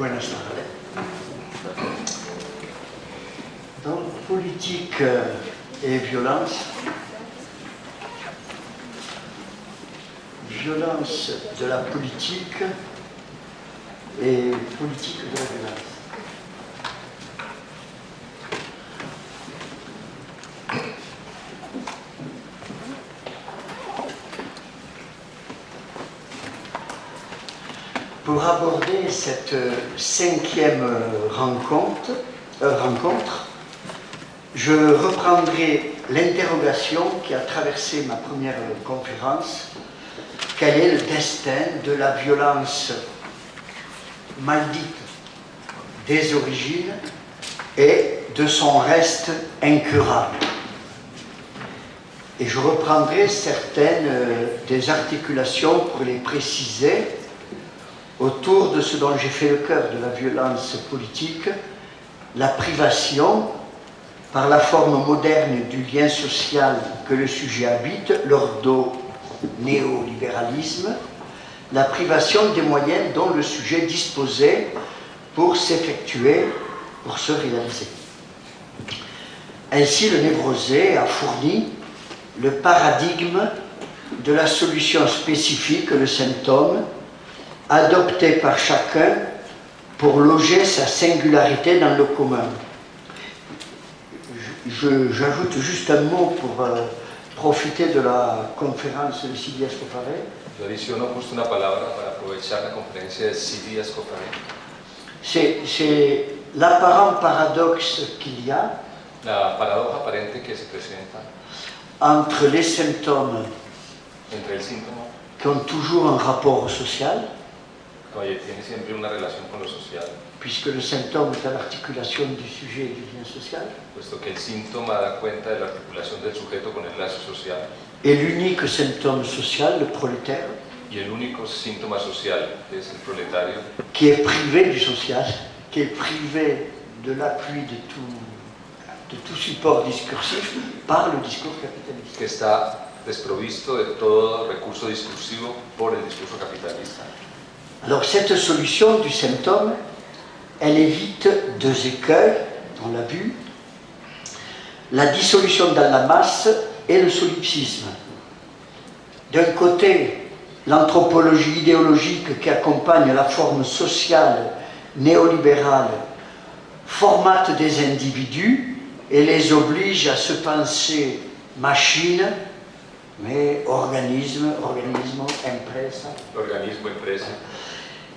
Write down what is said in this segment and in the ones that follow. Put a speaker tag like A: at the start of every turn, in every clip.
A: Buenas tardes. Donc, politique et violence. Violence de la politique et politique de la violence. Pour aborder cette cinquième rencontre, je reprendrai l'interrogation qui a traversé ma première conférence. Quel est le destin de la violence maldite des origines et de son reste incurable? Et je reprendrai certaines des articulations pour les préciser autour de ce dont j'ai fait le cœur de la violence politique, la privation, par la forme moderne du lien social que le sujet habite, l'ordo-néolibéralisme, la privation des moyens dont le sujet disposait pour s'effectuer, pour se réaliser. Ainsi, le névrosé a fourni le paradigme de la solution spécifique, le symptôme, adopté par chacun pour loger sa singularité dans le commun. J'ajoute juste un mot pour profiter de la conférence de Silvia Scopare.
B: Yo adiciono justo una palabra para aprovechar la conferencia de Silvia Scopare.
A: C'est l'apparent paradoxe qu'il y a
B: La paradoja aparente que se presenta
A: entre les symptômes
B: entre el síntoma,
A: qui ont toujours un rapport social,
B: que tiene siempre una relación con lo social,
A: puisque le symptôme est à l'articulation du sujet et du lien social,
B: puesto que el síntoma da cuenta de la articulación del sujeto con el lazo social,
A: et l'unique symptôme social, le prolétaire,
B: y el único síntoma social es el proletario,
A: qui est privé du social, qui est privé de l'appui de tout support discursif par le discours capitaliste.
B: que está desprovisto de todo recurso discursivo por el discurso capitalista.
A: Alors cette solution du symptôme, elle évite deux écueils, on l'a vu, la dissolution dans la masse et le solipsisme. D'un côté, l'anthropologie idéologique qui accompagne la forme sociale néolibérale formate des individus et les oblige à se penser machine, mais organisme, empresa.
B: Organismo, empresa.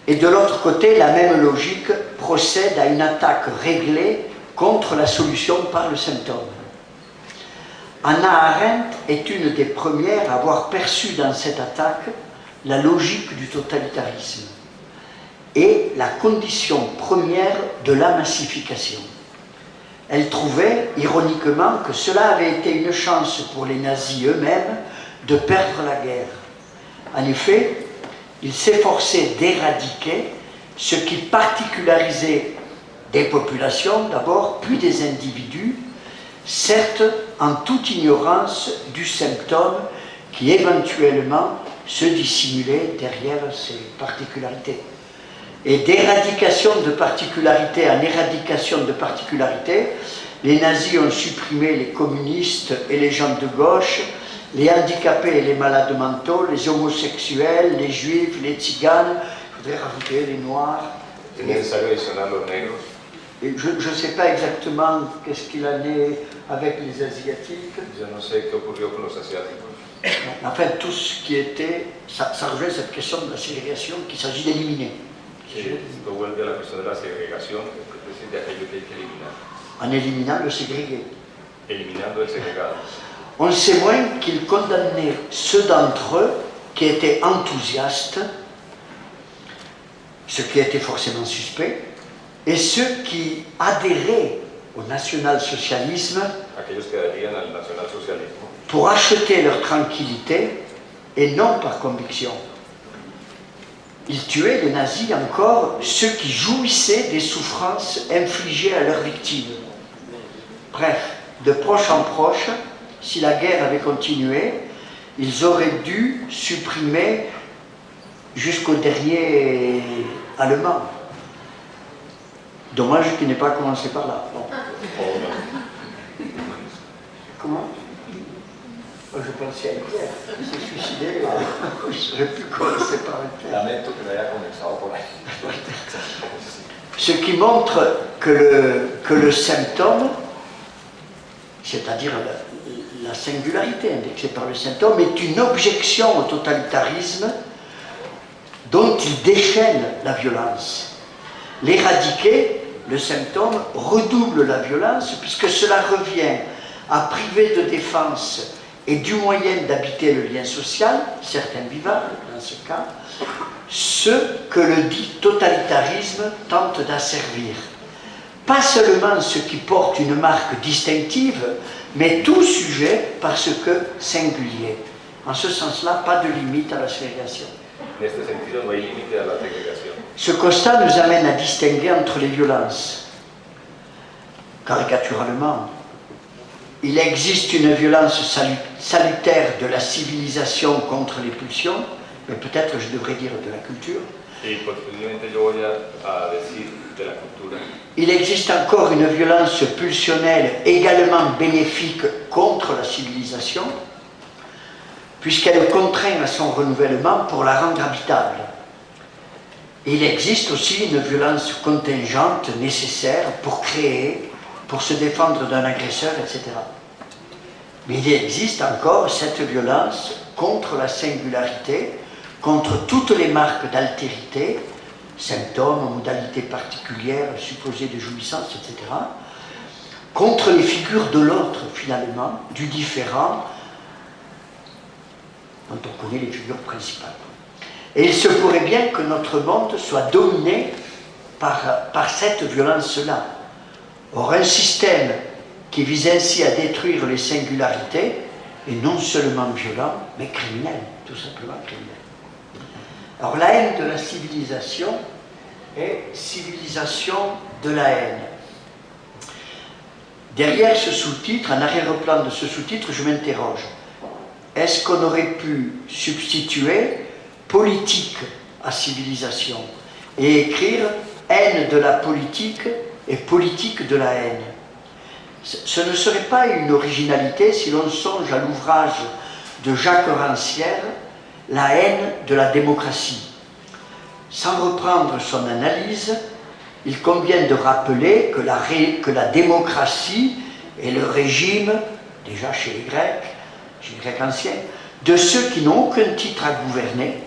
A: Et de l'autre côté, la même logique procède à une attaque réglée contre la solution par le symptôme. Hannah Arendt est une des premières à avoir perçu dans cette attaque la logique du totalitarisme et la condition première de la massification. Elle trouvait, ironiquement, que cela avait été une chance pour les nazis eux-mêmes de perdre la guerre. En effet, ils s'efforçaient d'éradiquer ce qui particularisait des populations d'abord, puis des individus, certes en toute ignorance du symptôme qui éventuellement se dissimulait derrière ces particularités. Et d'éradication de particularité en éradication de particularité, les nazis ont supprimé les communistes et les gens de gauche, les handicapés et les malades mentaux, les homosexuels, les juifs, les tziganes, je voudrais rajouter les noirs.
B: Es necesario adicionar los negros.
A: Et je ne sais pas exactement qu'est-ce qu'il en est avec les asiatiques.
B: Yo no sé qué ocurrió con los asiáticos.
A: Enfin, tout ce qui était, ça rejoint cette question de la ségrégation qu'il s'agit d'éliminer.
B: Esto vuelve a la cuestión de la segregación, es decir, de aquello que hay que eliminar.
A: En éliminant le ségrégué.
B: Eliminando el segregado.
A: On sait moins qu'il condamnait ceux d'entre eux qui étaient enthousiastes, ce qui était forcément suspect, et ceux qui adhéraient au national-socialisme
B: Aquellos que adherían al nacionalsocialismo
A: pour acheter leur tranquillité et non par conviction. Ils tuaient, les nazis encore, ceux qui jouissaient des souffrances infligées à leurs victimes. Bref, de proche en proche, si la guerre avait continué, ils auraient dû supprimer jusqu'au dernier Allemand. Dommage qu'il n'ait pas commencé par là. Bon. Comment? Je pensais à Hitler. Il s'est suicidé. J'aurais pu commencer par Hitler.
B: Lamento que no haya comenzado por ahí.
A: Ce qui montre que le symptôme, c'est-à-dire la singularité indexée par le symptôme, est une objection au totalitarisme dont il déchaîne la violence. L'éradiquer, le symptôme, redouble la violence puisque cela revient à priver de défense et du moyen d'habiter le lien social, certains vivables dans ce cas, ce que le dit totalitarisme tente d'asservir. Pas seulement ce qui porte une marque distinctive, mais tout sujet parce que singulier. En ce sens-là, pas de limite à la ségrégation.
B: En este sentido, no hay límite a la segregación.
A: Ce constat nous amène à distinguer entre les violences. Caricaturalement, il existe une violence salutaire de la civilisation contre les pulsions, mais peut-être je devrais dire de la culture.
B: Y posiblemente yo voy a decir de la cultura.
A: Il existe encore une violence pulsionnelle également bénéfique contre la civilisation, puisqu'elle contraint à son renouvellement pour la rendre habitable. Il existe aussi une violence contingente nécessaire pour créer, pour se défendre d'un agresseur, etc. Mais il existe encore cette violence contre la singularité, contre toutes les marques d'altérité, symptômes, modalités particulières, supposées de jouissance, etc., contre les figures de l'autre, finalement, du différent, dont on connaît les figures principales. Et il se pourrait bien que notre monde soit dominé par cette violence-là. Or, un système qui vise ainsi à détruire les singularités est non seulement violent, mais criminel, tout simplement criminel. Alors, la haine de la civilisation est civilisation de la haine. Derrière ce sous-titre, en arrière-plan de ce sous-titre, je m'interroge. Est-ce qu'on aurait pu substituer politique à civilisation et écrire haine de la politique et politique de la haine? Ce ne serait pas une originalité si l'on songe à l'ouvrage de Jacques Rancière, La haine de la démocratie. Sans reprendre son analyse, il convient de rappeler que la démocratie est le régime, déjà chez les Grecs anciens, de ceux qui n'ont aucun titre à gouverner,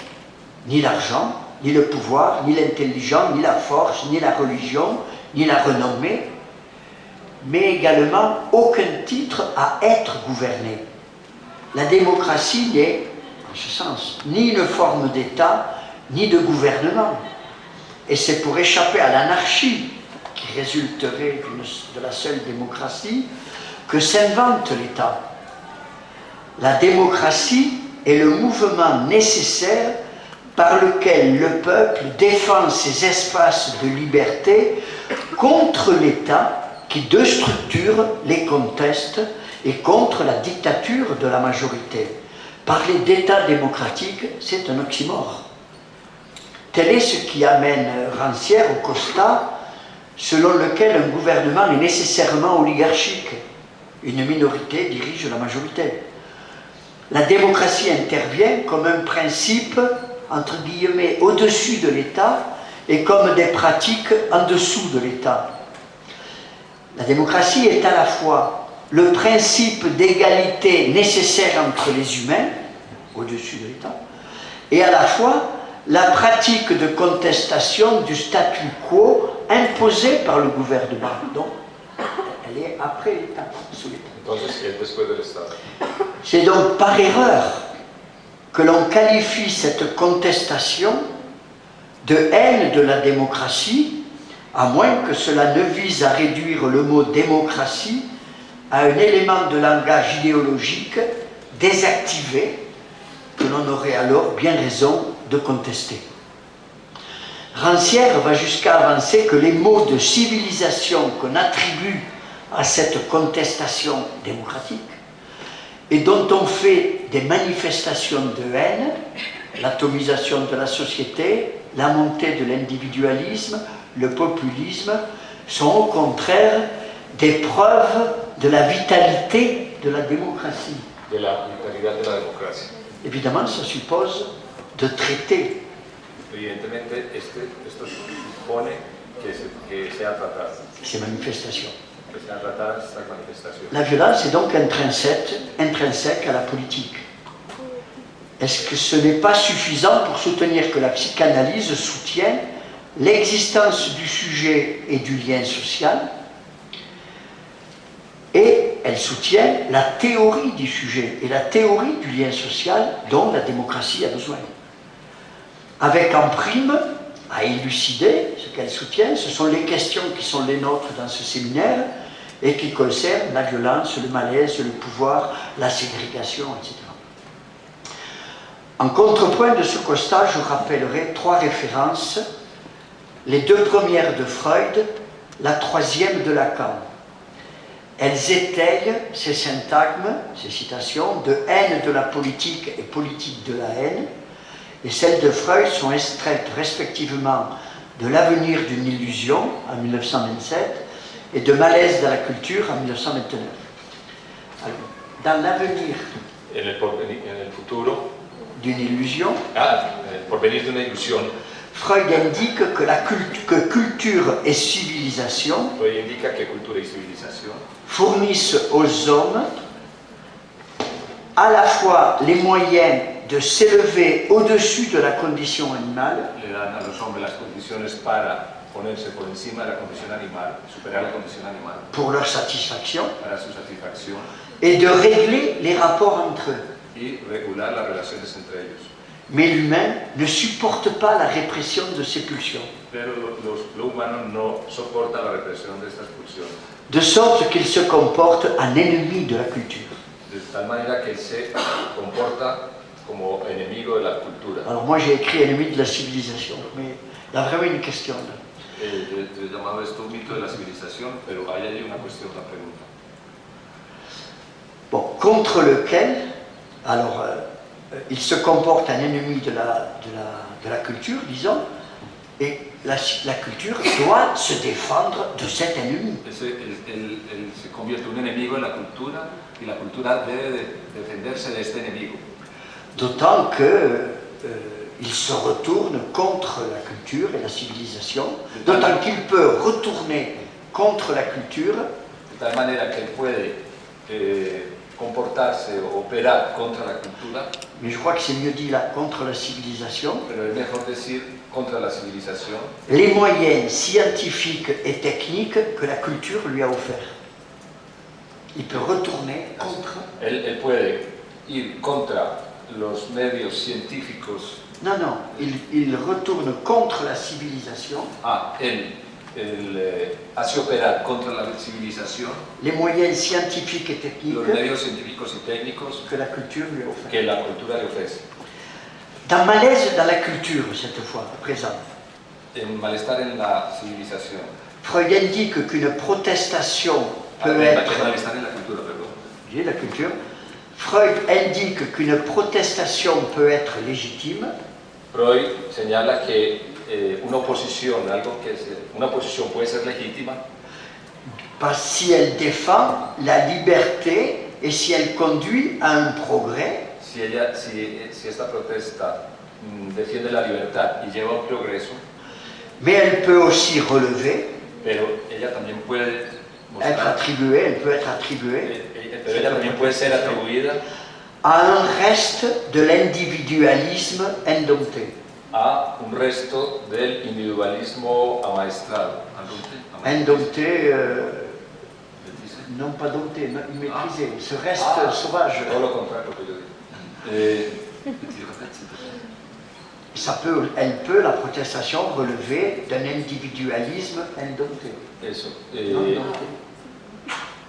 A: ni l'argent, ni le pouvoir, ni l'intelligence, ni la force, ni la religion, ni la renommée, mais également aucun titre à être gouverné. La démocratie n'est, en ce sens, ni une forme d'État, ni de gouvernement. Et c'est pour échapper à l'anarchie qui résulterait de la seule démocratie que s'invente l'État. La démocratie est le mouvement nécessaire par lequel le peuple défend ses espaces de liberté contre l'État qui, de structure, les conteste et contre la dictature de la majorité. Parler d'État démocratique, c'est un oxymore. Tel est ce qui amène Rancière au constat selon lequel un gouvernement est nécessairement oligarchique. Une minorité dirige la majorité. La démocratie intervient comme un principe, entre guillemets, au-dessus de l'État et comme des pratiques en dessous de l'État. La démocratie est à la fois le principe d'égalité nécessaire entre les humains, au-dessus de l'État, et à la fois la pratique de contestation du statu quo imposé par le gouvernement. Donc, elle est après l'État, sous l'État. C'est donc par erreur que l'on qualifie cette contestation de haine de la démocratie, à moins que cela ne vise à réduire le mot démocratie à un élément de langage idéologique désactivé que l'on aurait alors bien raison de contester. Rancière va jusqu'à avancer que les mots de civilisation qu'on attribue à cette contestation démocratique et dont on fait des manifestations de haine, l'atomisation de la société, la montée de l'individualisme, le populisme, sont au contraire des preuves de la vitalité de la démocratie.
B: de la vitalidad de la democracia.
A: Évidemment, ça suppose de traiter.
B: Evidentemente, esto supone que sea tratada,
A: Ces manifestations.
B: que sean tratadas estas manifestaciones.
A: La violence est donc intrinsèque à la politique. Est-ce que ce n'est pas suffisant pour soutenir que la psychanalyse soutient l'existence du sujet et du lien social, et elle soutient la théorie du sujet et la théorie du lien social dont la démocratie a besoin. Avec en prime, à élucider ce qu'elle soutient, ce sont les questions qui sont les nôtres dans ce séminaire et qui concernent la violence, le malaise, le pouvoir, la ségrégation, etc. En contrepoint de ce constat, je rappellerai 3 références, les 2 premières de Freud, la 3e de Lacan. Elles étayent ces syntagmes, ces citations, de haine de la politique et politique de la haine, et celles de Freud sont extraites respectivement de L'avenir d'une illusion en 1927 et de Malaise de la culture en 1929. Alors, dans L'avenir
B: En el futuro,
A: d'une illusion,
B: en el porvenir de una ilusión,
A: Freud indique que culture et civilisation
B: Freud indica que cultura y civilización
A: fournissent aux hommes à la fois les moyens de s'élever au-dessus de la condition animale
B: le dan a los hombres las condiciones para ponerse por encima de la condición animal, superar la condición animal,
A: pour leur satisfaction
B: para su satisfacción
A: et de régler les rapports entre eux.
B: y regular las relaciones entre ellos.
A: Mais l'humain ne supporte pas la répression de ces pulsions,
B: Pero lo humano no soporta la represión de estas pulsiones,
A: de sorte qu'il se comporte en ennemi de la culture.
B: de tal manera que él se comporta como enemigo de la cultura.
A: Alors moi j'ai écrit ennemi de la civilisation, mais il y a vraiment une question là.
B: Yo he llamado esto un mito de la civilización, pero hay ahí una cuestión, una pregunta.
A: Bon, contre lequel, alors il se comporte en ennemi de la culture, disons, et la culture doit se défendre de cet ennemi.
B: Él se convierte en un enemigo en la cultura y la cultura debe de defenderse de este enemigo.
A: D'autant qu'il se retourne contre la culture et la civilisation, d'autant qu'il peut retourner contre la culture
B: De tal manera que él puede comportarse o operar contra la cultura,
A: mais je crois que c'est mieux dit là, contre la civilisation,
B: pero es mejor decir contra la civilización,
A: les moyens scientifiques et techniques que la culture lui a offerts. Il peut retourner contre...
B: él puede ir contra los medios científicos.
A: Non, non, il retourne contre la civilisation,
B: Él hace operar contra la civilización
A: les moyens scientifiques et techniques
B: los medios científicos y técnicos
A: que la culture lui a offerts.
B: que la cultura le ofrece.
A: Dans Malaise dans la culture, cette fois, à présent,
B: En malestar en la civilización.
A: Freud indique qu'une protestation peut
B: En
A: être...
B: malestar en la cultura, perdón.
A: J'ai la culture. Freud indique qu'une protestation peut être légitime
B: Freud señala que una oposición puede ser legítima
A: parce si elle défend la liberté et si elle conduit à un progrès,
B: si esta protesta defiende la libertad y lleva a un progreso,
A: mais elle peut aussi relever,
B: pero ella también puede
A: être attribuée, elle peut être attribuée
B: pero ella también puede ser atribuida
A: à un reste de l'individualisme indompté.
B: a un resto del individualismo amaestrado.
A: Indompté, non pas dompté, maîtrisé, ce reste sauvage.
B: Todo lo contrario que yo digo.
A: Elle peut, la protestation, relever d'un individualisme indompté.
B: Eso.
A: Non dompté.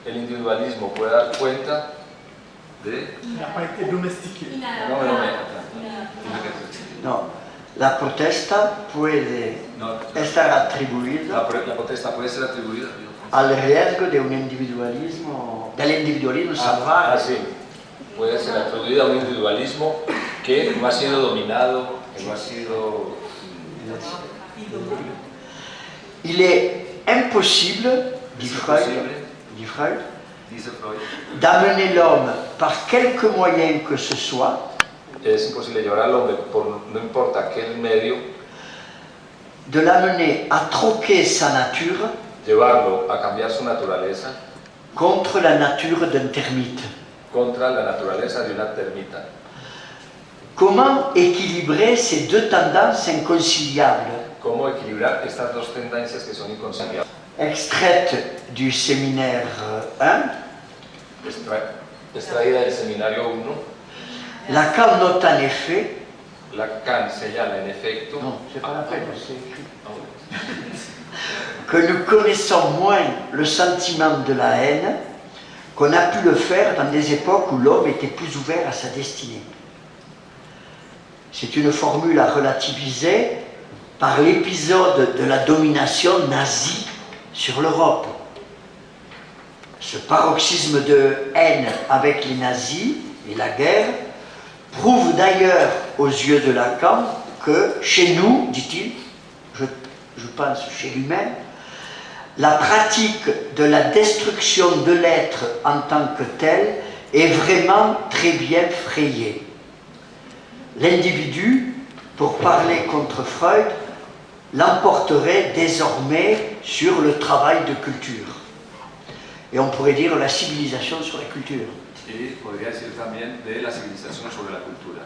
B: El individualismo puede dar cuenta de...
C: Il n'a pas été domestiqué.
A: No, la protesta puede estar atribuida
B: La protesta puede ser atribuida
A: al riesgo de un individualismo, dell'individualismo salvaje.
B: sí. Puede ser atribuida a un individualismo que no ha sido dominado, que no ha sido...
A: Il est impossible, dit
B: Es
A: Freud,
B: imposible, dice Freud,
A: d'amener l'homme par quelque moyen que ce soit,
B: es imposible llevar al hombre por no importa qué medio,
A: de l'amener à troquer sa nature
B: llevarlo a cambiar su naturaleza
A: contre la nature d'un termite.
B: contra la naturaleza de una termita.
A: Comment équilibrer ces deux tendances inconciliables,
B: ¿Cómo equilibrar estas dos tendencias que son inconciliables?
A: extraites du séminaire 1?
B: Extraída del seminario 1,
A: Lacan note en effet,
B: Lacan señala en efecto
A: non, c'est pas la peine, c'est écrit, que nous connaissons moins le sentiment de la haine qu'on a pu le faire dans des époques où l'homme était plus ouvert à sa destinée. C'est une formule à relativiser par l'épisode de la domination nazie sur l'Europe. Ce paroxysme de haine avec les nazis et la guerre prouve d'ailleurs aux yeux de Lacan que chez nous, dit-il, je pense chez lui-même, la pratique de la destruction de l'être en tant que tel est vraiment très bien frayée. L'individu, pour parler contre Freud, l'emporterait désormais sur le travail de culture. Et on pourrait dire la civilisation sur la culture.
B: y podría decir también de la civilización sobre la cultura.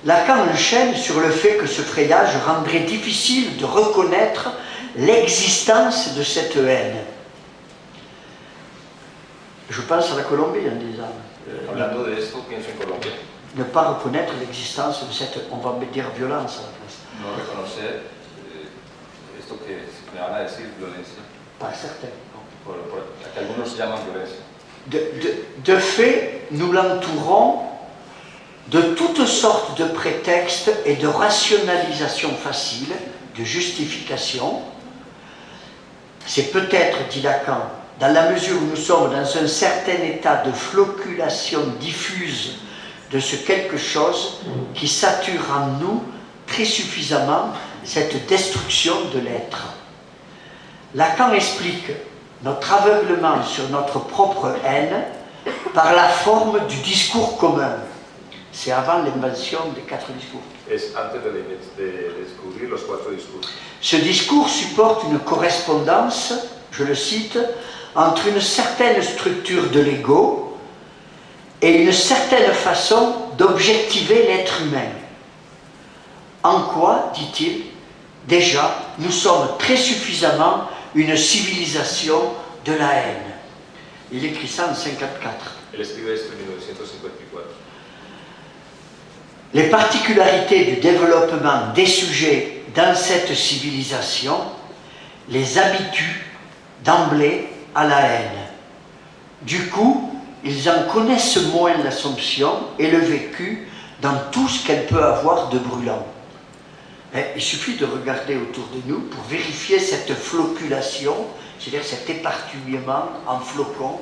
A: Lacan enchaîne sur le fait que ce frayage rendrait difficile de reconnaître l'existence de cette haine. Je pense à la Colombie en disant
B: Hablando de esto, pienso en Colombia,
A: ne pas reconnaître l'existence de cette, on va dire violence à la place.
B: no reconocer esto que me van a decir violencia,
A: Pas certain.
B: que algunos llaman violencia.
A: De fait, nous l'entourons de toutes sortes de prétextes et de rationalisations faciles, de justifications. C'est peut-être, dit Lacan, dans la mesure où nous sommes dans un certain état de floculation diffuse de ce quelque chose qui sature en nous très suffisamment cette destruction de l'être. Lacan explique notre aveuglement sur notre propre haine par la forme du discours commun. C'est avant l'invention des 4 discours.
B: Es antes de descubrir los 4 discursos.
A: Ce discours supporte une correspondance, je le cite, entre une certaine structure de l'ego et une certaine façon d'objectiver l'être humain. En quoi, dit-il, déjà, nous sommes très suffisamment une civilisation de la haine. Il écrit ça en 1954.
B: Él escribe esto en 1954.
A: Les particularités du développement des sujets dans cette civilisation les habituent d'emblée à la haine. Du coup, ils en connaissent moins l'assomption et le vécu dans tout ce qu'elle peut avoir de brûlant. Il suffit de regarder autour de nous pour vérifier cette floculation, c'est-à-dire cet éparpillement en flocons.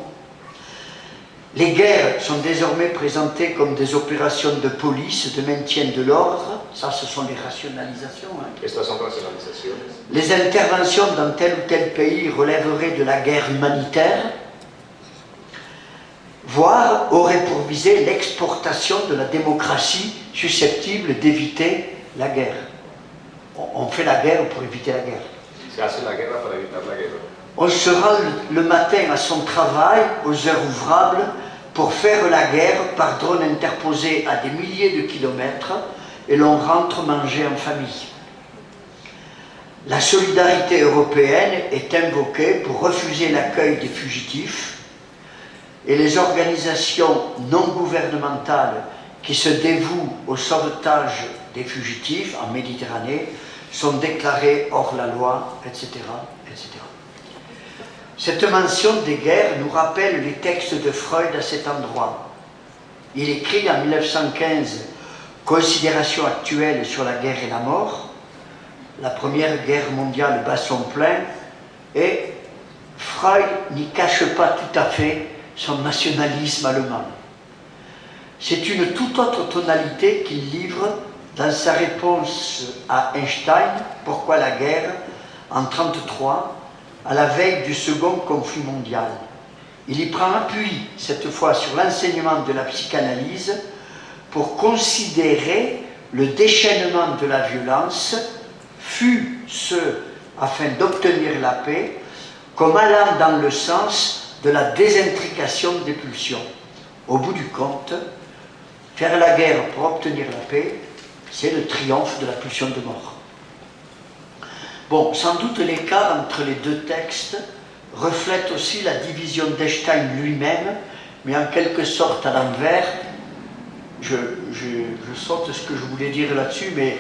A: Les guerres sont désormais présentées comme des opérations de police, de maintien de l'ordre. Ça, ce sont les rationalisations.
B: Estas son racionalizaciones.
A: Les interventions dans tel ou tel pays relèveraient de la guerre humanitaire, voire auraient pour visée l'exportation de la démocratie susceptible d'éviter la guerre. On fait la guerre pour éviter la guerre.
B: Se hace la guerra para evitar la guerra.
A: On se rend le matin à son travail, aux heures ouvrables, pour faire la guerre par drone interposé à des milliers de kilomètres, et l'on rentre manger en famille. La solidarité européenne est invoquée pour refuser l'accueil des fugitifs, et les organisations non gouvernementales qui se dévouent au sauvetage des fugitifs en Méditerranée sont déclarées hors la loi, etc., etc. Cette mention des guerres nous rappelle les textes de Freud à cet endroit. Il écrit en 1915 « Considérations actuelles sur la guerre et la mort », la Première Guerre mondiale bat son plein, et Freud n'y cache pas tout à fait son nationalisme allemand. C'est une toute autre tonalité qu'il livre dans sa réponse à Einstein, Pourquoi la guerre, en 1933, à la veille du second conflit mondial. Il y prend appui, cette fois, sur l'enseignement de la psychanalyse pour considérer le déchaînement de la violence, fût ce afin d'obtenir la paix, comme allant dans le sens de la désintrication des pulsions. Au bout du compte, faire la guerre pour obtenir la paix, c'est le triomphe de la pulsion de mort. Bon, sans doute l'écart entre les deux textes reflète aussi la division d'Einstein lui-même, mais en quelque sorte à l'envers. Je saute ce que je voulais dire là-dessus, mais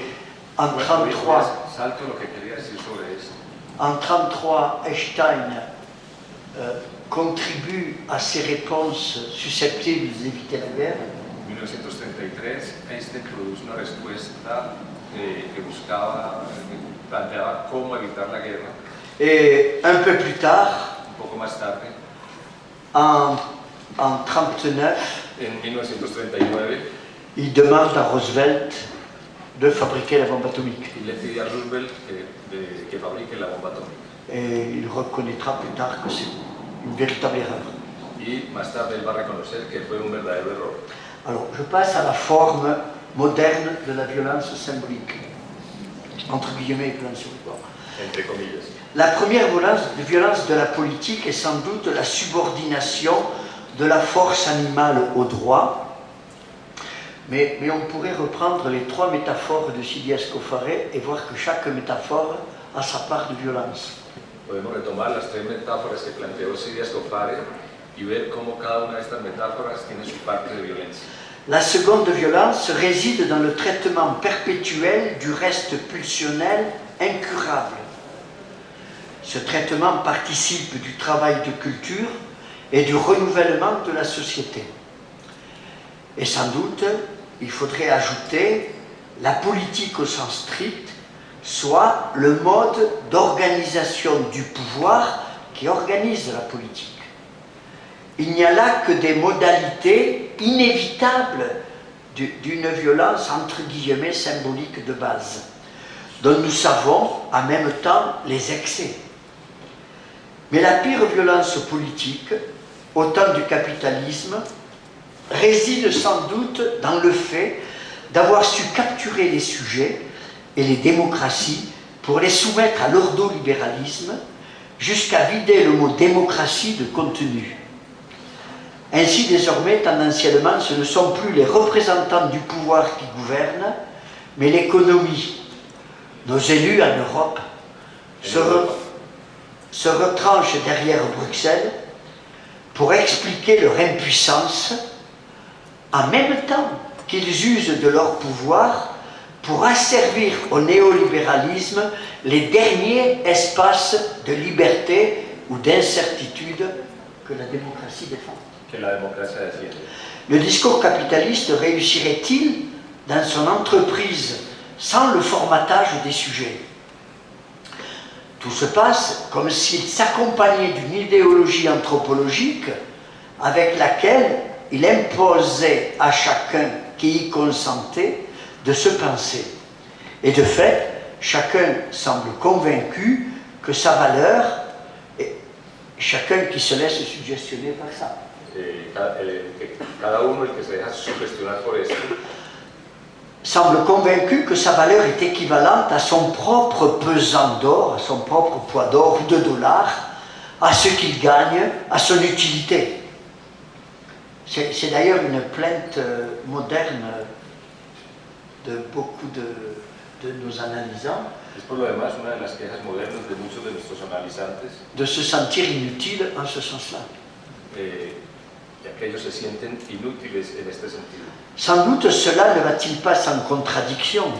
A: en 1933, Einstein contribue à ces réponses susceptibles d'éviter la guerre.
B: En 1933, Einstein produce una respuesta que buscaba, que planteaba cómo evitar la guerra.
A: Et un peu plus tard,
B: un poco más tarde,
A: en 1939,
B: en 1939,
A: il demande à Roosevelt de fabriquer la bombe atomique.
B: Il le pide a Roosevelt que fabrique la bomba atómica.
A: Et il reconnaîtra plus tard que c'est une véritable erreur.
B: Y más tarde él va a reconocer que fue un verdadero error.
A: Alors, je passe à la forme moderne de la violence symbolique, entre guillemets et plein sur le bord.
B: Entre comillas.
A: La première violence de la politique est sans doute la subordination de la force animale au droit, mais on pourrait reprendre les trois métaphores de Sidi Escofaré et voir que chaque métaphore a sa part de violence.
B: Podemos retomar las tres metáforas que planteó Sidi Escofaré y ver cómo cada una de estas metáforas tiene su parte de violencia.
A: La seconde violence réside dans le traitement perpétuel du reste pulsionnel incurable. Ce traitement participe du travail de culture et du renouvellement de la société. Et sans doute, il faudrait ajouter la politique au sens strict, soit le mode d'organisation du pouvoir qui organise la politique. Il n'y a là que des modalités inévitables d'une violence entre guillemets symbolique de base, dont nous savons en même temps les excès. Mais la pire violence politique, au temps du capitalisme, réside sans doute dans le fait d'avoir su capturer les sujets et les démocraties pour les soumettre à l'ordolibéralisme, jusqu'à vider le mot démocratie de contenu. Ainsi, désormais, tendanciellement, ce ne sont plus les représentants du pouvoir qui gouvernent, mais l'économie. Nos élus en Europe se retranchent derrière Bruxelles pour expliquer leur impuissance, en même temps qu'ils usent de leur pouvoir pour asservir au néolibéralisme les derniers espaces de liberté ou d'incertitude que la démocratie défend. Le discours capitaliste réussirait-il dans son entreprise sans le formatage des sujets? Tout se passe comme s'il s'accompagnait d'une idéologie anthropologique avec laquelle il imposait à chacun qui y consentait de se penser. Et de fait, chacun semble convaincu que sa valeur est chacun qui se laisse suggestionner par ça.
B: Cada uno, el que se deja sugestionar por esto,
A: semble convaincu que sa valeur est équivalente à son propre pesant d'or, à son propre poids d'or ou de dollars, à ce qu'il gagne, à son utilité. C'est d'ailleurs une plainte moderne de beaucoup de nos analysants,
B: es por lo demás una de las quejas modernas de muchos de nuestros analizantes,
A: de se sentir inutile en ce sens-là.
B: Ya que ellos se sienten inútiles en este sentido.
A: Sans doute cela ne va-t-il pas sans contradiction,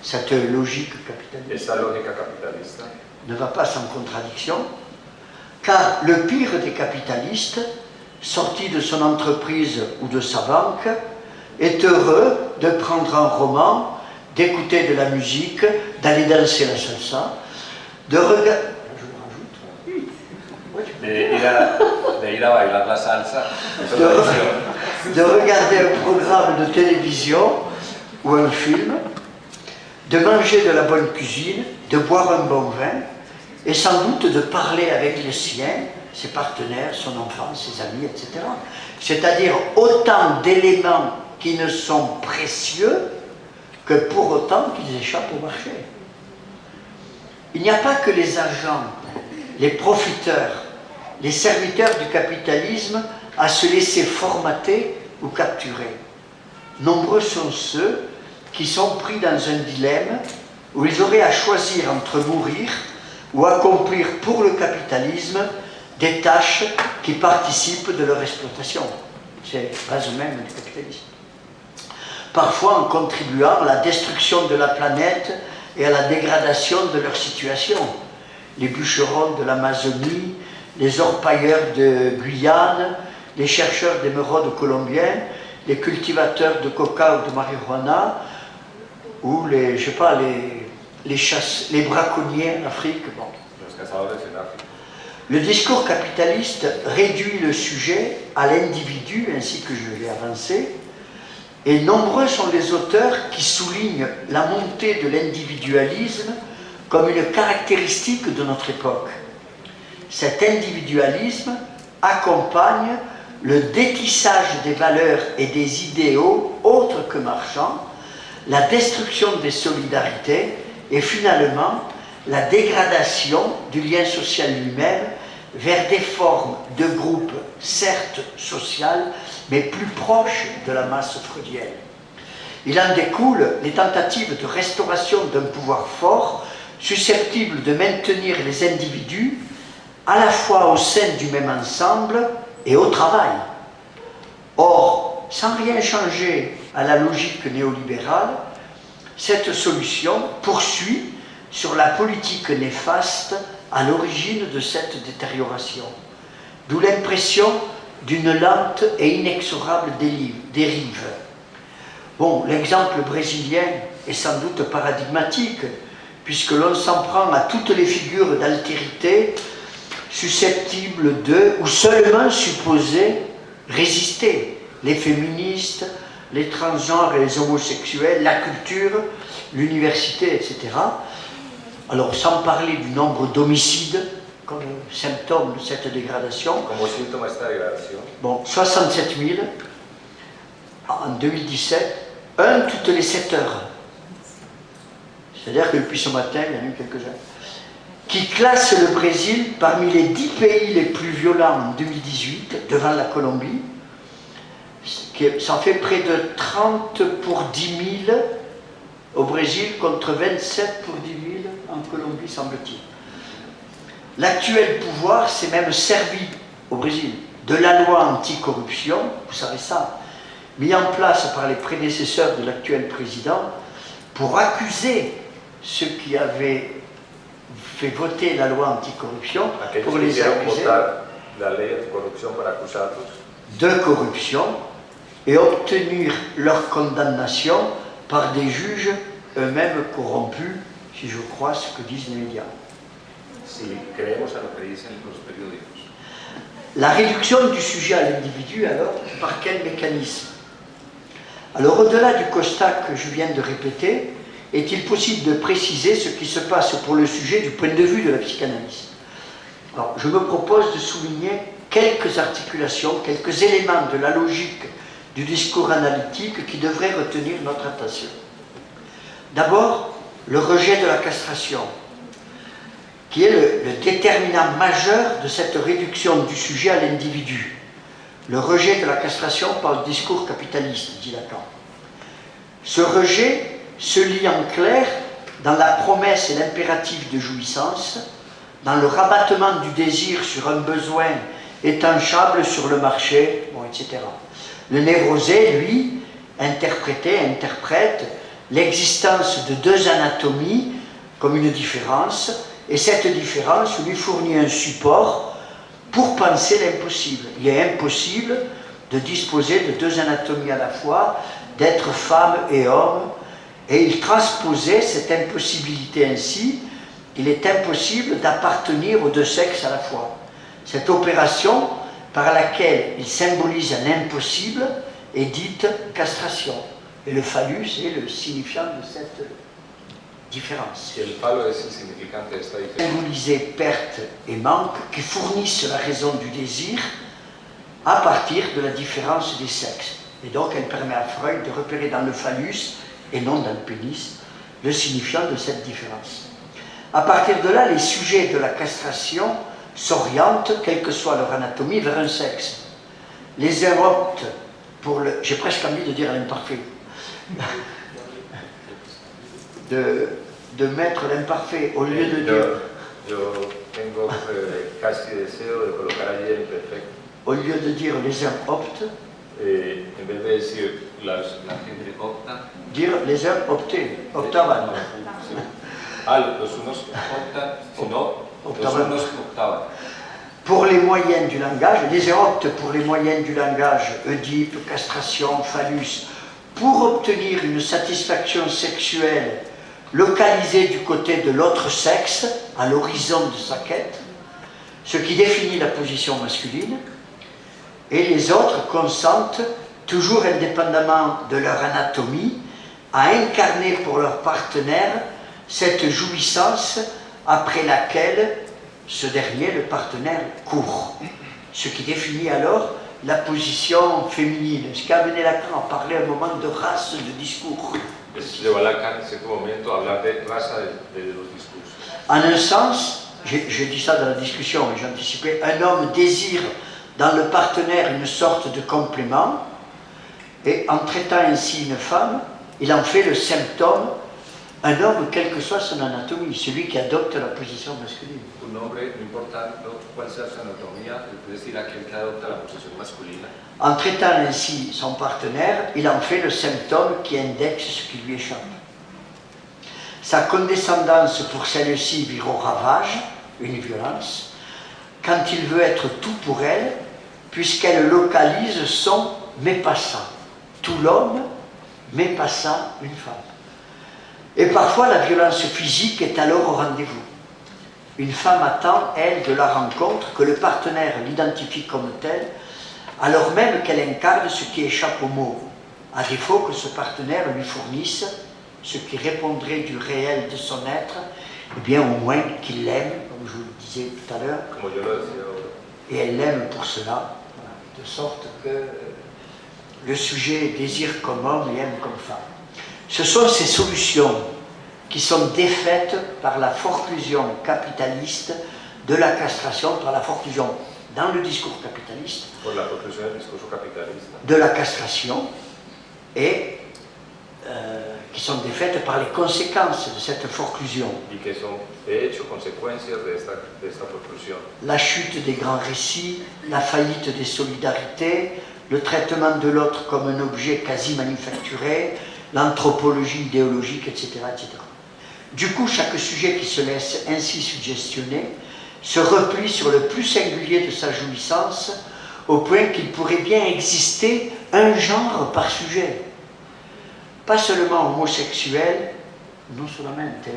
A: cette logique capitaliste.
B: Esta lógica capitalista
A: ne va pas sans contradiction, car le pire des capitalistes, sorti de son entreprise ou de sa banque, est heureux de prendre un roman, d'écouter de la musique, d'aller danser la salsa, de regarder...
B: de ir a bailar la salsa,
A: de regarder un programme de télévision ou un film, de manger de la bonne cuisine, de boire un bon vin et sans doute de parler avec les siens, ses partenaires, son enfant, ses amis, etc. C'est-à-dire autant d'éléments qui ne sont précieux que pour autant qu'ils échappent au marché. Il n'y a pas que les agents, les profiteurs, les serviteurs du capitalisme à se laisser formater ou capturer. Nombreux sont ceux qui sont pris dans un dilemme où ils auraient à choisir entre mourir ou accomplir pour le capitalisme des tâches qui participent de leur exploitation. C'est la base même du capitalisme. Parfois en contribuant à la destruction de la planète et à la dégradation de leur situation. Les bûcherons de l'Amazonie, les orpailleurs de Guyane, les chercheurs d'émeraudes colombiens, les cultivateurs de coca ou de marijuana, ou les, je sais pas, les braconniers en Afrique. Bon. Le discours capitaliste réduit le sujet à l'individu, ainsi que je l'ai avancé, et nombreux sont les auteurs qui soulignent la montée de l'individualisme comme une caractéristique de notre époque. Cet individualisme accompagne le détissage des valeurs et des idéaux autres que marchands, la destruction des solidarités et finalement la dégradation du lien social lui-même vers des formes de groupes certes sociales mais plus proches de la masse freudienne. Il en découle les tentatives de restauration d'un pouvoir fort susceptible de maintenir les individus à la fois au sein du même ensemble et au travail. Or, sans rien changer à la logique néolibérale, cette solution poursuit sur la politique néfaste à l'origine de cette détérioration, d'où l'impression d'une lente et inexorable dérive. Bon, l'exemple brésilien est sans doute paradigmatique, puisque l'on s'en prend à toutes les figures d'altérité susceptibles de, ou seulement supposées, résister. Les féministes, les transgenres et les homosexuels, la culture, l'université, etc. Alors, sans parler du nombre d'homicides comme symptôme de cette dégradation.
B: Como síntoma de esta degradación.
A: Bon, 67 000 en 2017, un toutes les 7 heures. C'est-à-dire que depuis ce matin, il y en a eu quelques-uns. Qui classe le Brésil parmi les 10 pays les plus violents en 2018, devant la Colombie. Ça en fait près de 30 pour 10 000 au Brésil, contre 27 pour 10 000 en Colombie, semble-t-il. L'actuel pouvoir s'est même servi au Brésil de la loi anticorruption, vous savez ça, mis en place par les prédécesseurs de l'actuel président pour accuser ceux qui avaient fait voter la loi anticorruption, pour les accuser de corruption et obtenir leur condamnation par des juges eux-mêmes corrompus, si je crois ce que disent les médias.
B: Si creemos a lo que dicen los periódicos.
A: La réduction du sujet à l'individu, alors, par quel mécanisme? Alors, au-delà du constat que je viens de répéter, est-il possible de préciser ce qui se passe pour le sujet du point de vue de la psychanalyse? Alors, je me propose de souligner quelques articulations, quelques éléments de la logique du discours analytique qui devraient retenir notre attention. D'abord, le rejet de la castration, qui est le déterminant majeur de cette réduction du sujet à l'individu. Le rejet de la castration par le discours capitaliste, dit Lacan. Ce rejet se lit en clair dans la promesse et l'impératif de jouissance, dans le rabattement du désir sur un besoin étanchable sur le marché, bon, etc. Le névrosé, lui, interprète l'existence de deux anatomies comme une différence, et cette différence lui fournit un support pour penser l'impossible. Il est impossible de disposer de deux anatomies à la fois, d'être femme et homme, et il transposait cette impossibilité ainsi: il est impossible d'appartenir aux deux sexes à la fois. Cette opération par laquelle il symbolise un impossible est dite castration. Et le phallus est le signifiant de cette différence.
B: Y el palo es el significante de esta diferencia.
A: Symboliser perte et manque qui fournissent la raison du désir à partir de la différence des sexes. Et donc elle permet à Freud de repérer dans le phallus, et non dans le pénis, le signifiant de cette différence. À partir de là, les sujets de la castration s'orientent, quelle que soit leur anatomie, vers un sexe. Les uns optent pour le... J'ai presque envie de dire l'imparfait. De mettre l'imparfait au lieu de dire...
B: Yo tengo casi deseo de colocar allí el imperfecto.
A: Au lieu de dire les uns optent,
B: En vez de decir la gente opta,
A: dire les uns optaient, optaban.
B: sí. Los unos optan, o no, los unos optaban.
A: Pour les moyens du langage, les uns optent pour les moyens du langage, Oedipe, castration, phallus, pour obtenir une satisfaction sexuelle localisée du côté de l'autre sexe, à l'horizon de sa quête, ce qui définit la position masculine, et les autres consentent, toujours indépendamment de leur anatomie, à incarner pour leur partenaire cette jouissance après laquelle ce dernier, le partenaire, court. Ce qui définit alors la position féminine, ce qui a amené Lacan à parler un moment de race de discours.
B: Llevó a Lacan en cierto momento a hablar de raza de los discursos.
A: En un sens, j'ai dit ça dans la discussion, j'ai anticipé, un homme désire dans le partenaire une sorte de complément, et en traitant ainsi une femme, il en fait le symptôme, un homme, quelle que soit son anatomie, celui qui adopte la position masculine.
B: Un hombre, no importa cuál sea su anatomía, es decir, aquel que adopta la posición masculina.
A: En traitant ainsi son partenaire, il en fait le symptôme qui indexe ce qui lui échappe. Sa condescendance pour celle-ci vire au ravage, une violence, quand il veut être tout pour elle, puisqu'elle localise son mépassant. Tout l'homme, mépassant une femme. Et parfois la violence physique est alors au rendez-vous. Une femme attend, elle, de la rencontre que le partenaire l'identifie comme tel, alors même qu'elle incarne ce qui échappe au mot, à défaut que ce partenaire lui fournisse ce qui répondrait du réel de son être, et bien au moins qu'il l'aime, comme je vous le disais tout à l'heure, et elle l'aime pour cela, de sorte que le sujet désire comme homme et aime comme femme. Ce sont ces solutions qui sont défaites par la forclusion capitaliste de la castration, par la forclusion dans le discours capitaliste de la castration, et qui sont défaites par les conséquences de cette forclusion. La chute des grands récits, la faillite des solidarités, le traitement de l'autre comme un objet quasi manufacturé, l'anthropologie idéologique, etc., etc. Du coup, chaque sujet qui se laisse ainsi suggestionner se replie sur le plus singulier de sa jouissance, au point qu'il pourrait bien exister un genre par sujet. Pas seulement homosexuel, non solamente,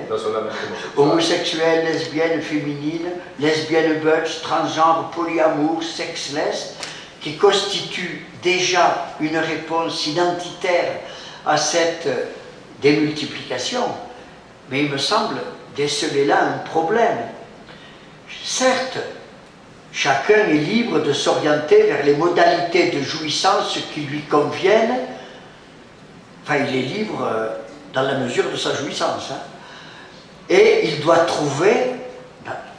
A: homosexuel, lesbienne, féminine, lesbienne, butch, transgenre, polyamour, sexless, qui constitue déjà une réponse identitaire à cette démultiplication, mais il me semble déceler là un problème. Certes, chacun est libre de s'orienter vers les modalités de jouissance qui lui conviennent, enfin il est libre dans la mesure de sa jouissance, hein. Et il doit trouver,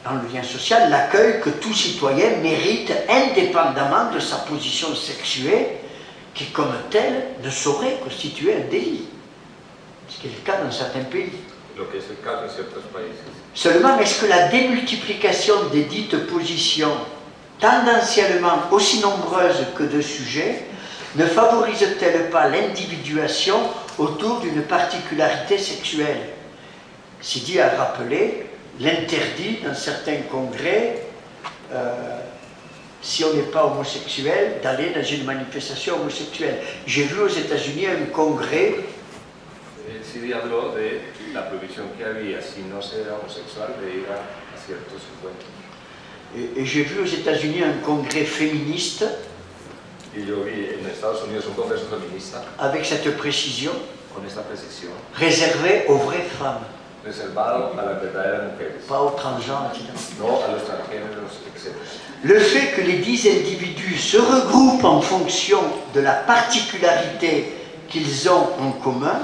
A: dans le lien social, l'accueil que tout citoyen mérite indépendamment de sa position sexuée, qui comme tel ne saurait constituer un délit, ce qui est le cas dans certains pays. Seulement, est-ce que la démultiplication des dites positions, tendanciellement aussi nombreuses que de sujets, ne favorise-t-elle pas l'individuation autour d'une particularité sexuelle? Sidi a rappelé l'interdit dans certains congrès, si on n'est pas homosexuel, d'aller dans une manifestation homosexuelle. J'ai vu aux États-Unis un congrès.
B: Sidi habló de la prohibición que había, si no se era homosexual, de ir a ciertos encuentros.
A: Et j'ai vu aux États-Unis un congrès féministe.
B: Y yo vi en Estados Unidos un congreso feminista.
A: Avec cette précision.
B: Con esta precisión.
A: Réservé aux vraies femmes.
B: reservado a las verdaderas mujeres,
A: pas aux transgenres, etc.
B: no a los transgéneros, etc.
A: Le fait que les 10 individus se regroupent en fonction de la particularité qu'ils ont en commun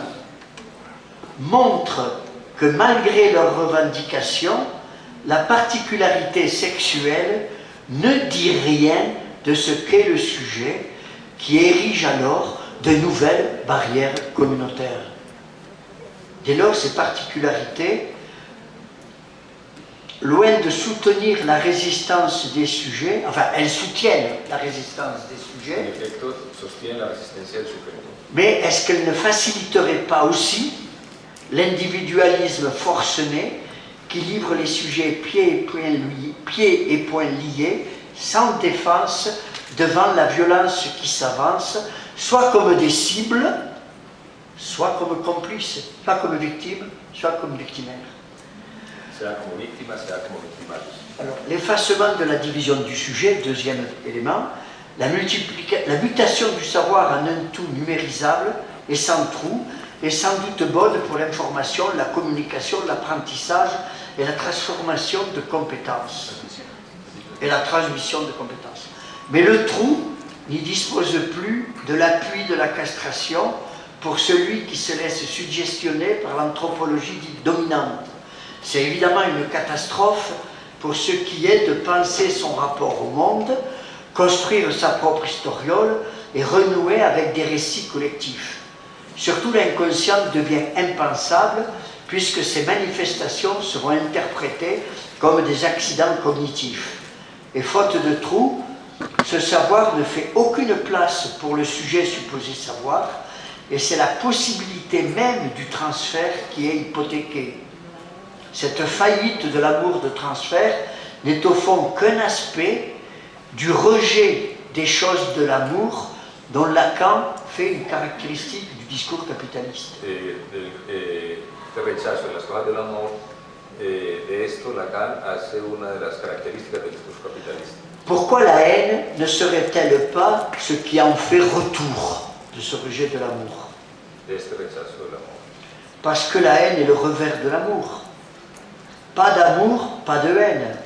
A: montre que malgré leurs revendications, la particularité sexuelle ne dit rien de ce qu'est le sujet, qui érige alors de nouvelles barrières communautaires. Dès lors, ces particularités, loin de soutenir la résistance des sujets, enfin, elles soutiennent la résistance des
B: En
A: sujets,
B: efecto, sostiene la resistencia del sujeto.
A: mais est-ce qu'elles ne faciliteraient pas aussi l'individualisme forcené qui livre les sujets pieds et poings liés, sans défense, devant la violence qui s'avance, soit comme des cibles, soit comme complices, soit comme victimes, soit comme victimaires.
B: Sea como víctima, sea como victimarios.
A: Alors, l'effacement de la division du sujet, deuxième élément, la mutation du savoir en un tout numérisable et sans trou, est sans doute bonne pour l'information, la communication, l'apprentissage et la transformation de compétences. Et la transmission de compétences. Mais le trou n'y dispose plus de l'appui de la castration pour celui qui se laisse suggestionner par l'anthropologie dite dominante. C'est évidemment une catastrophe pour ce qui est de penser son rapport au monde, construire sa propre historiole et renouer avec des récits collectifs. Surtout l'inconscient devient impensable puisque ces manifestations seront interprétées comme des accidents cognitifs. Et faute de trou, ce savoir ne fait aucune place pour le sujet supposé savoir, et c'est la possibilité même du transfert qui est hypothéquée. Cette faillite de l'amour de transfert n'est au fond qu'un aspect du rejet des choses de l'amour dont Lacan fait une caractéristique du discours capitaliste.
B: Este rechazo de las cosas del amor, de esto Lacan hace una de las características del discurso capitalista.
A: Pourquoi la haine ne serait-elle pas ce qui en fait retour de ce rejet de l'amour?
B: De este rechazo del amor.
A: Parce que la haine est le revers de l'amour. Pas d'amour, pas de haine.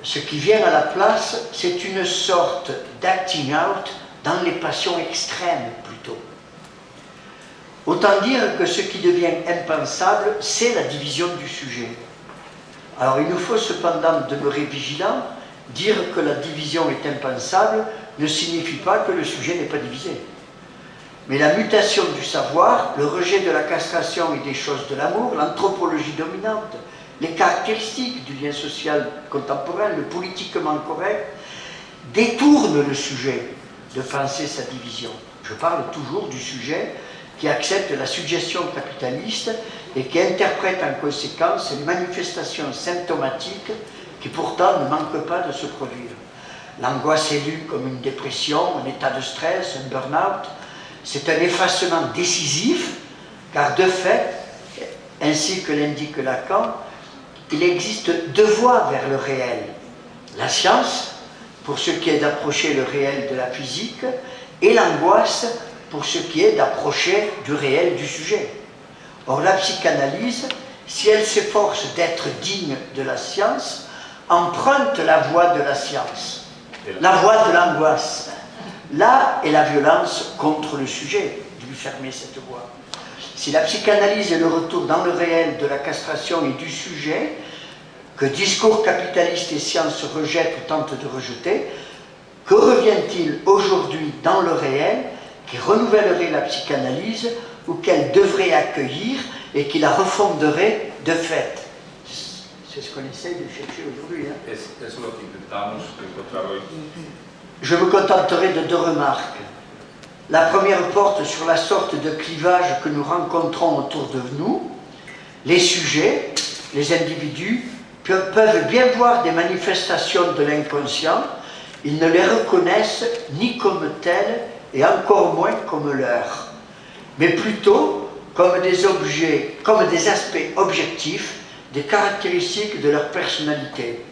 A: Ce qui vient à la place, c'est une sorte d'acting out dans les passions extrêmes plutôt. Autant dire que ce qui devient impensable, c'est la division du sujet. Alors il nous faut cependant demeurer vigilants. Dire que la division est impensable ne signifie pas que le sujet n'est pas divisé. Mais la mutation du savoir, le rejet de la castration et des choses de l'amour, l'anthropologie dominante, les caractéristiques du lien social contemporain, le politiquement correct, détournent le sujet de penser sa division. Je parle toujours du sujet qui accepte la suggestion capitaliste et qui interprète en conséquence une manifestation symptomatique qui pourtant ne manque pas de se produire. L'angoisse est lue comme une dépression, un état de stress, un burn-out. C'est un effacement décisif, car de fait, ainsi que l'indique Lacan, il existe deux voies vers le réel. La science, pour ce qui est d'approcher le réel de la physique, et l'angoisse, pour ce qui est d'approcher du réel du sujet. Or, la psychanalyse, si elle s'efforce d'être digne de la science, emprunte la voie de la science, la voie de l'angoisse. Là est la violence contre le sujet, de lui fermer cette voie. Si la psychanalyse est le retour dans le réel de la castration et du sujet, que discours capitaliste et science rejettent ou tentent de rejeter, que revient-il aujourd'hui dans le réel qui renouvellerait la psychanalyse ou qu'elle devrait accueillir et qui la refonderait de fait? C'est ce qu'on essaie de chercher aujourd'hui. Hein.
B: Es lo que intentamos encontrar hoy.
A: Je me contenterai de deux remarques. La première porte sur la sorte de clivage que nous rencontrons autour de nous. Les sujets, les individus, peuvent bien voir des manifestations de l'inconscient, ils ne les reconnaissent ni comme telles et encore moins comme leurs, mais plutôt comme des objets, comme des aspects objectifs, des caractéristiques de leur personnalité.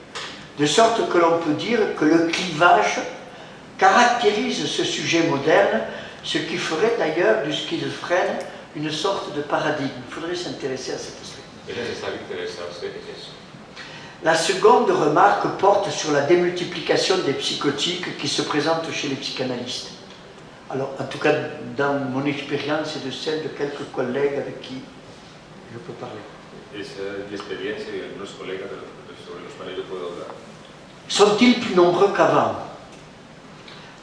A: De sorte que l'on peut dire que le clivage caractérise ce sujet moderne, ce qui ferait d'ailleurs du schizophrène une sorte de paradigme. Il faudrait s'intéresser à cet aspect.
B: Es necesario interesarse en eso.
A: La seconde remarque porte sur la démultiplication des psychotiques qui se présentent chez les psychanalystes. Alors, en tout cas, dans mon expérience et de celle de quelques collègues avec qui je peux parler.
B: Esa es mi experiencia y de algunos colegas sobre los cuales yo puedo hablar.
A: Sont-ils plus nombreux qu'avant?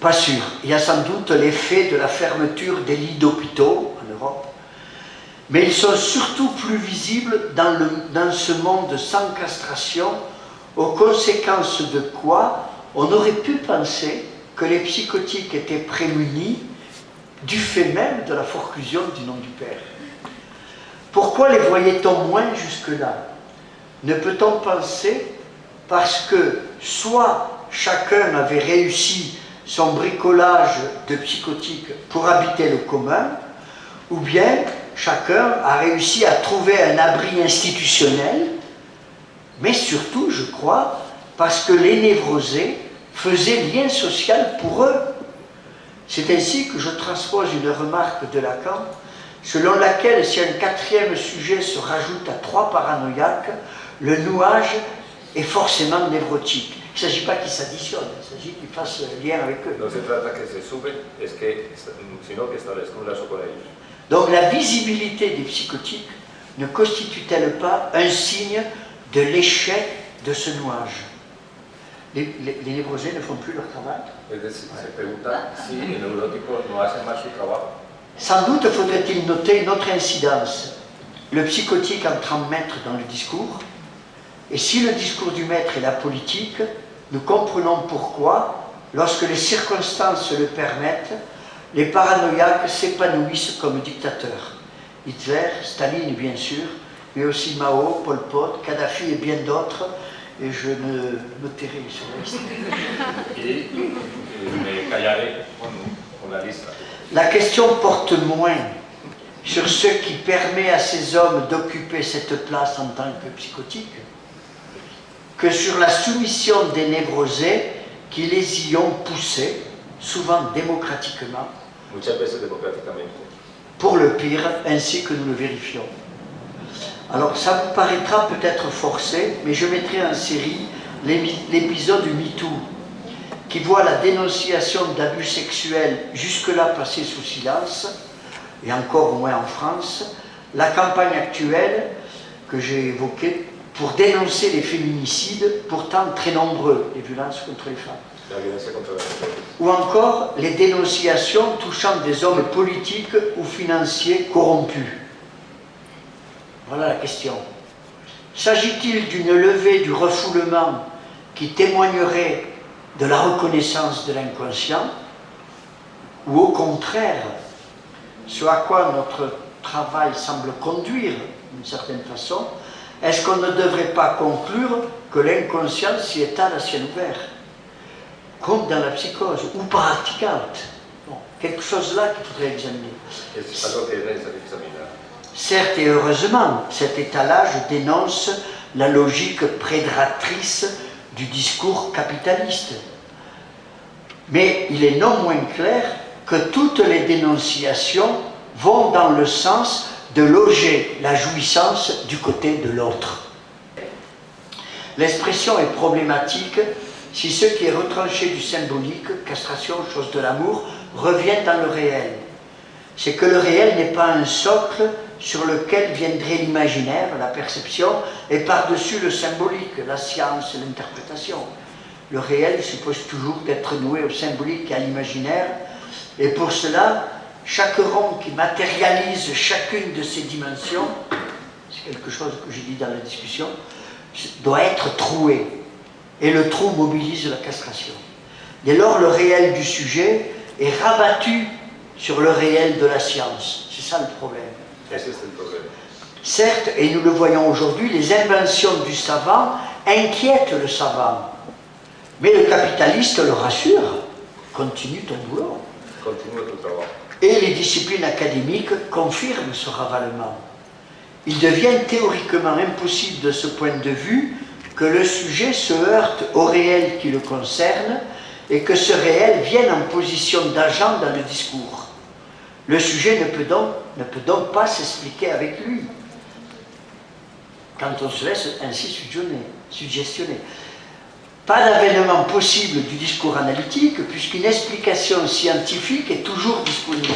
A: Pas sûr. Il y a sans doute l'effet de la fermeture des lits d'hôpitaux en Europe, mais ils sont surtout plus visibles dans ce monde sans castration, aux conséquences de quoi on aurait pu penser que les psychotiques étaient prémunis du fait même de la forclusion du nom du Père. Pourquoi les voyait-on moins jusque-là? Ne peut-on penser parce que soit chacun avait réussi son bricolage de psychotiques pour habiter le commun, ou bien chacun a réussi à trouver un abri institutionnel, mais surtout, je crois, parce que les névrosés faisaient lien social pour eux. C'est ainsi que je transpose une remarque de Lacan, selon laquelle si un quatrième sujet se rajoute à 3 paranoïaques, le nouage est forcément névrotique. Il ne s'agit pas qu'ils s'additionnent, il s'agit qu'ils fassent lien avec eux.
B: No se trata que se suben, sino que establezcan un lazo con ellos.
A: Donc la visibilité des psychotiques ne constitue-t-elle pas un signe de l'échec de ce nouage? Les névrosés ne font plus leur travail?
B: Es decir, se pregunta si el neurótico no hace mal su trabajo.
A: Sans doute faudrait-il noter une autre incidence. Le psychotique entre en maître dans le discours, et si le discours du maître est la politique, nous comprenons pourquoi, lorsque les circonstances le permettent, les paranoïaques s'épanouissent comme dictateurs. Hitler, Staline bien sûr, mais aussi Mao, Pol Pot, Kadhafi et bien d'autres, et je ne me tairai sur la liste.
B: Y me callaré con la lista.
A: La question porte moins sur ce qui permet à ces hommes d'occuper cette place en tant que psychotiques que sur la soumission des névrosés qui les y ont poussés, souvent démocratiquement,
B: Muchas veces democráticamente.
A: pour le pire, ainsi que nous le vérifions. Alors ça vous paraîtra peut-être forcé, mais je mettrai en série l'épisode MeToo, qui voit la dénonciation d'abus sexuels jusque-là passés sous silence, et encore moins en France, la campagne actuelle que j'ai évoquée pour dénoncer les féminicides, pourtant très nombreux, les violences contre les femmes.
B: La violencia contra las mujeres.
A: Ou encore les dénonciations touchant des hommes politiques ou financiers corrompus. Voilà la question. S'agit-il d'une levée du refoulement qui témoignerait de la reconnaissance de l'inconscient, ou au contraire, ce à quoi notre travail semble conduire d'une certaine façon, est-ce qu'on ne devrait pas conclure que l'inconscient s'y étale à ciel ouvert, comme dans la psychose, ou par Articalt? Bon, quelque chose là qu'il faudrait examiner.
B: Es algo que es necesario examinar.
A: Certes et heureusement, cet étalage dénonce la logique prédatrice du discours capitaliste. Mais il est non moins clair que toutes les dénonciations vont dans le sens de loger la jouissance du côté de l'autre. L'expression est problématique si ce qui est retranché du symbolique, castration, chose de l'amour, revient dans le réel. C'est que le réel n'est pas un socle sur lequel viendrait l'imaginaire, la perception, et par-dessus le symbolique, la science, l'interprétation. Le réel suppose toujours d'être noué au symbolique et à l'imaginaire, et pour cela, chaque rond qui matérialise chacune de ces dimensions, c'est quelque chose que j'ai dit dans la discussion, doit être troué. Et le trou mobilise la castration. Dès lors, le réel du sujet est rabattu sur le réel de la science. C'est ça le problème.
B: Ese es el problema.
A: Certes, et nous le voyons aujourd'hui, les inventions du savant inquiètent le savant. Mais le capitaliste le rassure. Continue ton boulot.
B: Continúa tu trabajo.
A: Et les disciplines académiques confirment ce ravalement. Il devient théoriquement impossible de ce point de vue que le sujet se heurte au réel qui le concerne et que ce réel vienne en position d'agent dans le discours. Le sujet ne peut donc pas s'expliquer avec lui. quand on se laisse ainsi suggestionner. Pas d'avènement possible du discours analytique, puisqu'une explication scientifique est toujours disponible.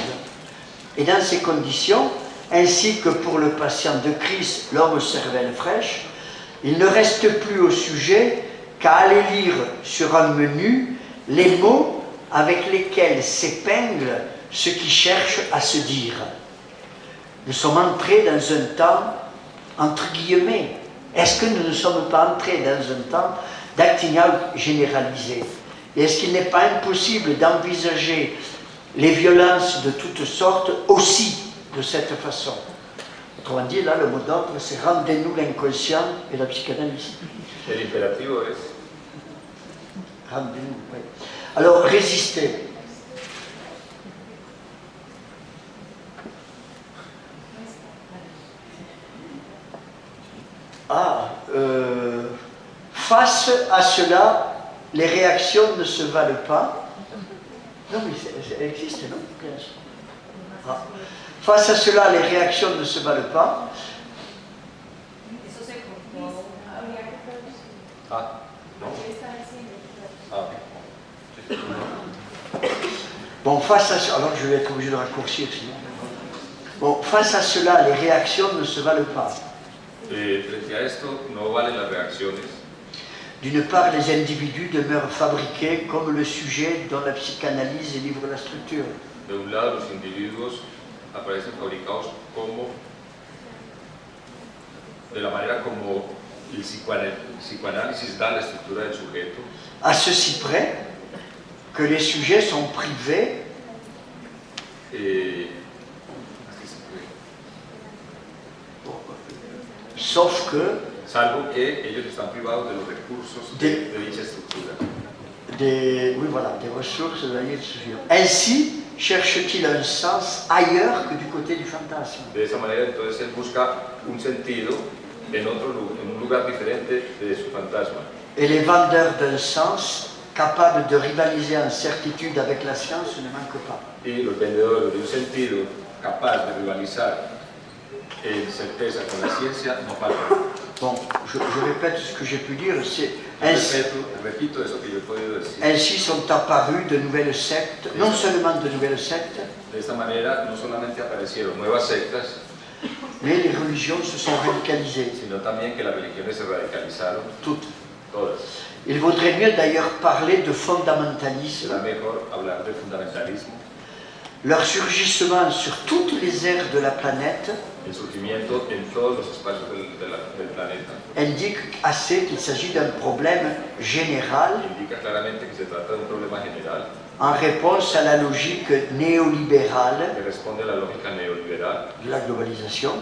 A: Et dans ces conditions, ainsi que pour le patient de crise, l'homme cervelle fraîche, il ne reste plus au sujet qu'à aller lire sur un menu les mots avec lesquels s'épingle ce qui cherche à se dire. Nous sommes entrés dans un temps, entre guillemets, est-ce que nous ne sommes pas entrés dans un temps d'acting out généralisé? Et est-ce qu'il n'est pas impossible d'envisager les violences de toutes sortes aussi de cette façon? Autrement dit, là, le mot d'ordre, c'est rendez-nous l'inconscient et la psychanalyse.
B: El imperativo es
A: Rendez-nous, oui. Alors, résister. Face à cela, les réactions ne se valent pas. Non, mais ça existe, non? Face à cela, les réactions ne se valent pas.
B: Ah, non. Ah,
A: Bon, face à cela, alors je vais être obligé de raccourcir sinon. Bon, face à cela, les réactions ne se valent pas.
B: Frente a esto, no valen las reacciones.
A: D'une part, les individus demeurent fabriqués comme le sujet dont la psychanalyse livre la structure.
B: De un lado, los individuos aparecen fabricados como, de la manera como el psicoanálisis da la estructura del sujeto.
A: À ceci près que les sujets sont privés sauf que
B: salvo que ellos están privados de los recursos de dicha estructura.
A: Oui, voilà, des ressources de la vie de suivre. Ainsi, cherche-t-il un sens ailleurs que du côté du fantasme.
B: De esa manera, entonces, él busca un sentido en un lugar diferente de su fantasma.
A: Et les vendeurs d'un sens, capables de rivaliser en certitude avec la science, ne manquent pas.
B: Y los vendedores de un sentido capaz de rivalizar en certeza con la ciencia no faltan.
A: Bon, je répète ce que j'ai pu dire, c'est
B: Repito eso que yo he podido decir.
A: ainsi sont apparues de nouvelles sectes, non seulement de nouvelles sectes,
B: De esta manera no solamente aparecieron nuevas sectas,
A: mais les religions se sont radicalisées,
B: sino también que las religiones se radicalizaron
A: toutes.
B: todas.
A: Il vaudrait mieux d'ailleurs parler de fondamentalisme.
B: Será mejor hablar de fundamentalismo.
A: Leur surgissement sur toutes les aires de la planète
B: El surgimiento en todos los espacios del planeta
A: indique assez qu'il s'agit d'un problème général
B: indica claramente que se trata de un problema general
A: en réponse à la logique néolibérale
B: que responde a la lógica neoliberal,
A: de la globalisation,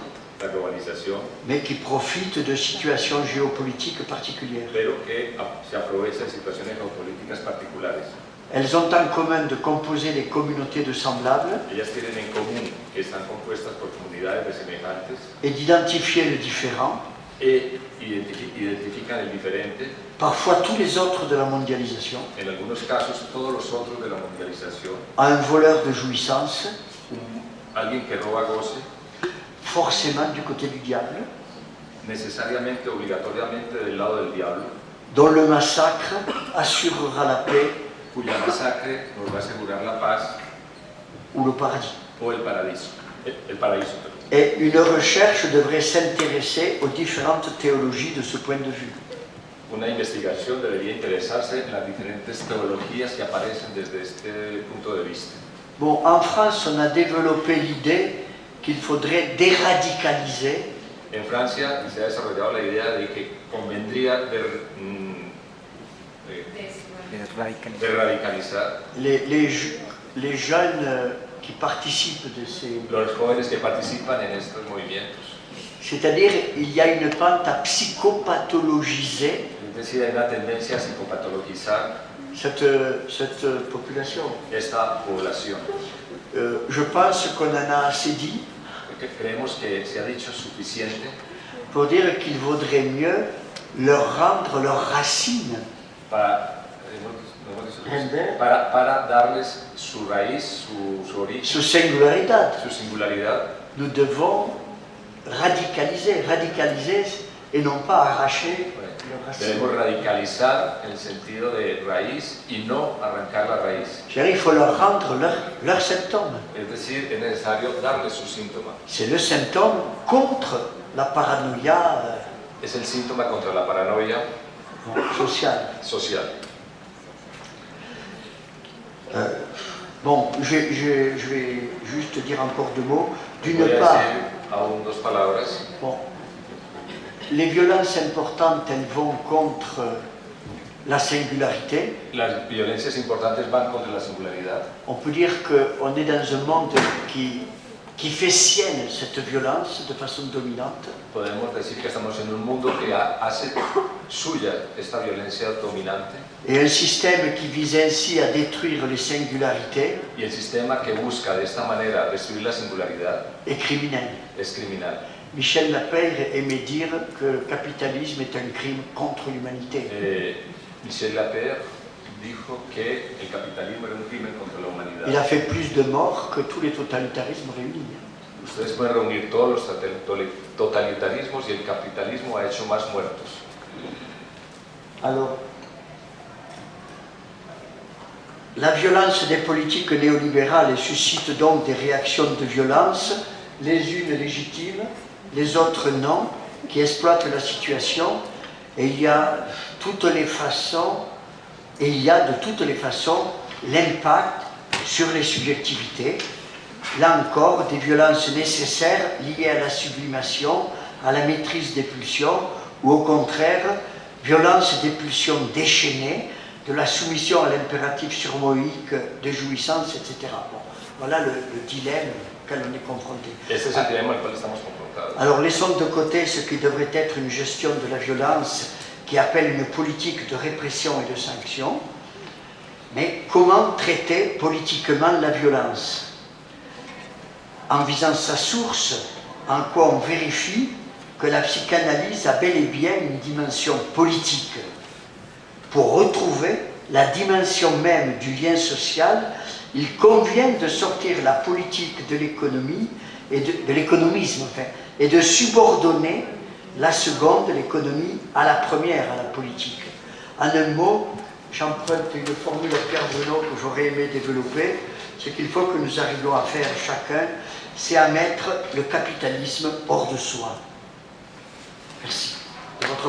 B: la globalización,
A: mais qui profite de situations géopolitiques particulières.
B: pero que se aprovecha de situaciones geopolíticas particulares.
A: Elles ont en commun de composer des communautés de semblables
B: Ellas tienen en común que están compuestas por comunidades de semejantes
A: et d'identifier le différent,
B: e identifican el diferente,
A: parfois tous les autres de la mondialisation,
B: en algunos casos todos los otros de la mondialización,
A: à un voleur de jouissance,
B: alguien que roba goce,
A: forcément du côté du diable,
B: necesariamente, obligatoriamente del lado del diablo,
A: dont le massacre assurera la paix
B: cuya masacre nos va a asegurar la paz
A: ou le paradis.
B: o el paraíso. El paraíso.
A: Et une recherche devrait s'intéresser aux différentes théologies de ce point de vue.
B: Una investigación debería interesarse en las diferentes teologías que aparecen desde este punto de vista.
A: Bon, en France, on a développé l'idée qu'il faudrait déradicaliser
B: En Francia se ha desarrollado la idea de que convendría de radicalizar
A: les jeunes qui participent de ces...
B: los jóvenes que participan en estos movimientos.
A: C'est-à-dire, il y a une pente à psychopathologiser
B: Es decir, hay una tendencia a psicopatologizar
A: cette population.
B: esta población.
A: Je pense qu'on en a assez dit
B: Porque creemos que se ha dicho suficiente
A: pour dire qu'il vaudrait mieux leur rendre leurs racines.
B: para darles su raíz, su origen,
A: Su singularidad.
B: su singularidad.
A: Nous devons radicaliser. Radicaliser et non pas arracher
B: Ouais.
A: le racine.
B: Debemos radicalizar en el sentido de raíz y no arrancar la raíz.
A: Il faut leur rendre leurs symptômes.
B: Es decir, es necesario darle sus síntomas.
A: C'est le symptôme contre la paranoïa
B: Es el síntoma contra la paranoia
A: sociale.
B: social.
A: Bon, je vais juste dire encore deux mots. D'une
B: Voy a
A: part,
B: decir aún dos palabras.
A: bon, les violences importantes, elles vont contre la singularité.
B: Las violencias importantes van contra la singularidad.
A: On peut dire qu'on est dans un monde qui fait sienne cette violence de façon dominante.
B: Podemos decir que estamos en un mundo que hace suya esta violencia dominante
A: Et un système qui vise ainsi à détruire les singularités
B: y el sistema que busca de esta manera destruir la singularidad
A: est criminel.
B: es criminal.
A: Michel Lapeyre aimait dire que le capitalisme est un crime contre l'humanité.
B: Michel Lapeyre dijo que el capitalismo era un crimen contra la humanidad.
A: Il a fait plus de morts que tous les totalitarismes réunis.
B: Ustedes pueden reunir todos los totalitarismos y el capitalismo ha hecho más muertos.
A: Alors, la violence des politiques néolibérales suscite donc des réactions de violence, les unes légitimes, les autres non, qui exploitent la situation, et il y a de toutes les façons l'impact sur les subjectivités. Là encore, des violences nécessaires liées à la sublimation, à la maîtrise des pulsions, ou au contraire, violences des pulsions déchaînées, de la soumission à l'impératif surmoïque de jouissance, etc. Bon, voilà le dilemme auquel on est confronté.
B: Este es el dilema al cual estamos confrontados.
A: Alors laissons de côté ce qui devrait être une gestion de la violence qui appelle une politique de répression et de sanction, mais comment traiter politiquement la violence? En visant sa source, en quoi on vérifie que la psychanalyse a bel et bien une dimension politique. Pour retrouver la dimension même du lien social, il convient de sortir la politique de l'économie et de l'économisme, enfin, et de subordonner la seconde, l'économie, à la première, à la politique. En un mot, j'emprunte une formule à Pierre Bruno que j'aurais aimé développer. Ce qu'il faut que nous arrivions à faire chacun, c'est à mettre le capitalisme hors de soi. Merci de votre